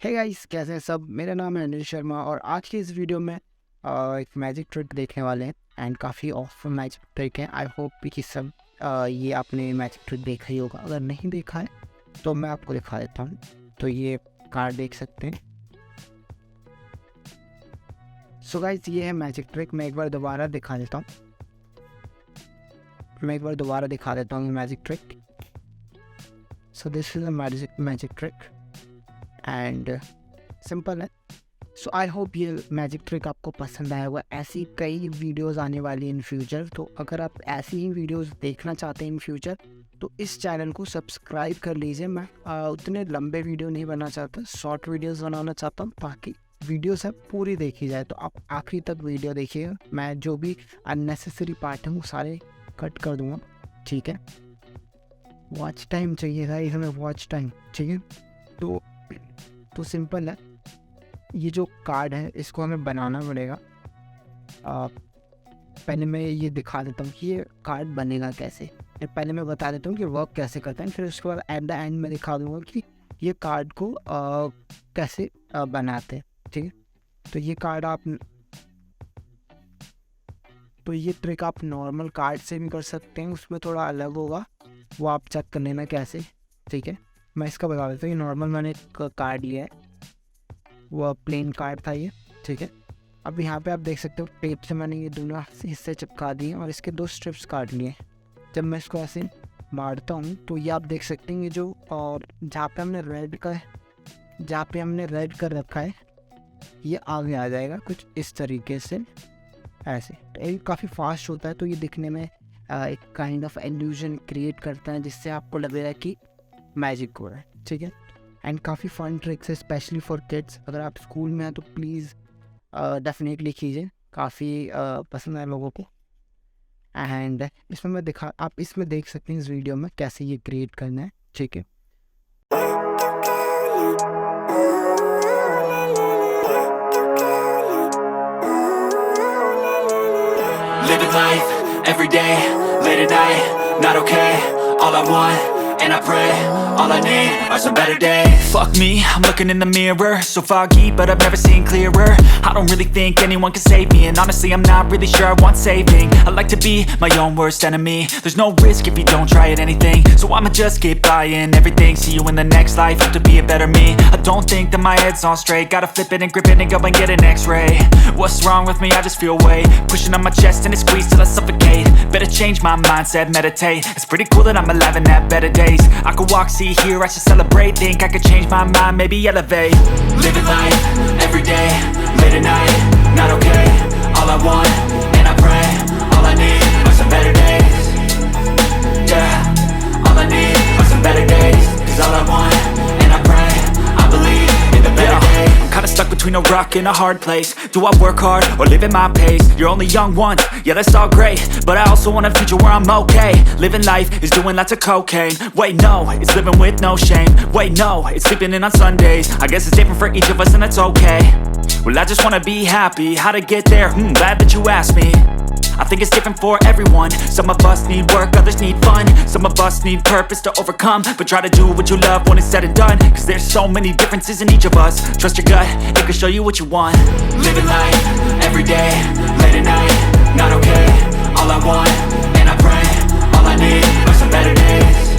Hey guys, कैसे हैं सब। मेरा नाम है अनिल शर्मा और आज की इस वीडियो में एक मैजिक ट्रिक देखने वाले हैं एंड काफ़ी ऑसम मैजिक ट्रिक है। आई होप कि सब ये आपने मैजिक ट्रिक देखा ही होगा। अगर नहीं देखा है तो मैं आपको दिखा देता हूँ। तो ये कार्ड देख सकते हैं। सो गाइस, ये है मैजिक ट्रिक। मैं एक बार दोबारा दिखा देता हूँ magic trick. So this is a magic trick and simple है। सो आई होप ये मैजिक ट्रिक आपको पसंद आया होगा। ऐसी कई वीडियोस आने वाली इन फ्यूचर, तो अगर आप ऐसी ही वीडियोस देखना चाहते हैं इन फ्यूचर तो इस चैनल को सब्सक्राइब कर लीजिए। मैं उतने लंबे वीडियो नहीं बनाना चाहता, शॉर्ट वीडियोस बनाना चाहता हूँ ताकि वीडियो सब पूरी देखी जाए। तो आप आखिरी तक वीडियो देखिएगा। मैं जो भी अननेसेसरी पार्ट हैं वो सारे कट कर दूँगा, ठीक है। वॉच टाइम चाहिए था इसमें, वॉच टाइम, ठीक है। तो सिंपल है। ये जो कार्ड है इसको हमें बनाना पड़ेगा। पहले मैं ये दिखा देता हूँ कि ये कार्ड बनेगा कैसे। पहले मैं बता देता हूँ कि वर्क कैसे करते हैं, फिर उसके बाद एट द एंड में दिखा दूँगा कि ये कार्ड को कैसे बनाते हैं, ठीक है। तो ये ट्रिक आप नॉर्मल कार्ड से भी कर सकते हैं, उसमें थोड़ा अलग होगा, वो आप चेक कर लेना कैसे, ठीक है। मैं इसका बता देता हूँ। ये नॉर्मल मैंने एक कार्ड लिया है, वो प्लेन कार्ड था ये, ठीक है। अब यहाँ पे आप देख सकते हो टेप से मैंने ये दोनों हिस्से चिपका दिए और इसके 2 स्ट्रिप्स काट लिए। जब मैं इसको ऐसे मारता हूँ तो ये आप देख सकते हैं, ये जो और जहाँ पे हमने रेड कर रखा है ये आगे आ जाएगा कुछ इस तरीके से, ऐसे। तो ये काफ़ी फास्ट होता है, तो ये दिखने में एक काइंड ऑफ इल्यूजन क्रिएट करता है जिससे आपको लगेगा कि मैजिक हो रहा है, ठीक है। एंड काफ़ी फन ट्रिक्स है, स्पेशली फॉर किड्स। अगर आप स्कूल में हैं तो प्लीज़ डेफिनेटली कीजिए, काफ़ी पसंद है लोगों को। एंड आप इसमें देख सकते हैं इस वीडियो में कैसे ये क्रिएट करना है, ठीक है। Living life, every day, late at night, not okay. All I want, and I pray, all I need are some better days. Fuck me, I'm looking in the mirror, so foggy, but I've never seen clearer. I don't really think anyone can save me, and honestly I'm not really sure I want saving. I like to be my own worst enemy. There's no risk if you don't try at anything, so I'ma just keep buying everything. See you in the next life, have to be a better me. I don't think that my head's on straight, gotta flip it and grip it and go and get an x-ray. What's wrong with me? I just feel weight pushing on my chest and it squeezes till I suffocate. Better change my mindset, meditate. It's pretty cool that I'm alive and have better days. I could walk, see, hear, I should celebrate. Think I could change my mind, maybe elevate. Living life, every day, late at night, not okay. All I want, and I pray, all I need are some better days. Yeah, all I need are some better days. Cause all I want, and I pray, I believe in the better days. I'm kinda stuck between a rock and a hard place. Do I work hard or live at my pace? You're only young once, yeah that's all great, but I also want a future where I'm okay. Living life is doing lots of cocaine. Wait no, it's living with no shame. Wait no, it's sleeping in on Sundays. I guess it's different for each of us and that's okay. Well I just wanna be happy, how to get there? Glad that you asked me. I think it's different for everyone. Some of us need work, others need fun. Some of us need purpose to overcome. But try to do what you love when it's said and done. Cause there's so many differences in each of us. Trust your gut, it can show you what you want. Living life, every day, late at night, not okay. All I want, and I pray, all I need are some better days.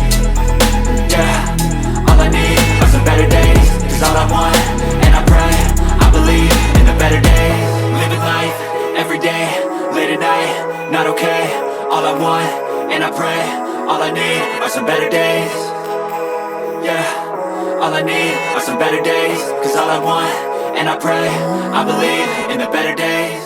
Yeah, all I need are some better days. Cause all I want, and I pray, I believe in the better days. Living life, every day, late at night, not okay. All I want, and I pray, all I need are some better days. Yeah, all I need are some better days. Cause all I want, and I pray, I believe in the better days.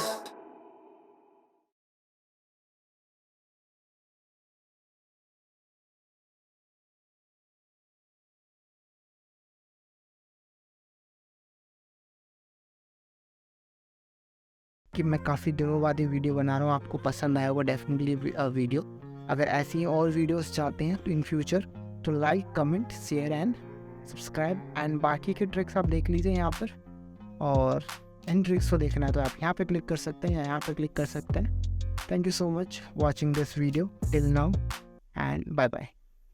कि मैं काफ़ी दिनों बाद ये video बना रहा हूँ, आपको पसंद आया होगा डेफिनेटली वीडियो। अगर ऐसी और वीडियोस चाहते हैं तो इन फ्यूचर तो like, comment, share and subscribe. And बाकी के ट्रिक्स आप देख लीजिए यहाँ पर, और इन ट्रिक्स को देखना है तो आप यहाँ पे क्लिक कर सकते हैं या यहाँ पे क्लिक कर सकते हैं। Thank you so much watching this video till now and bye bye.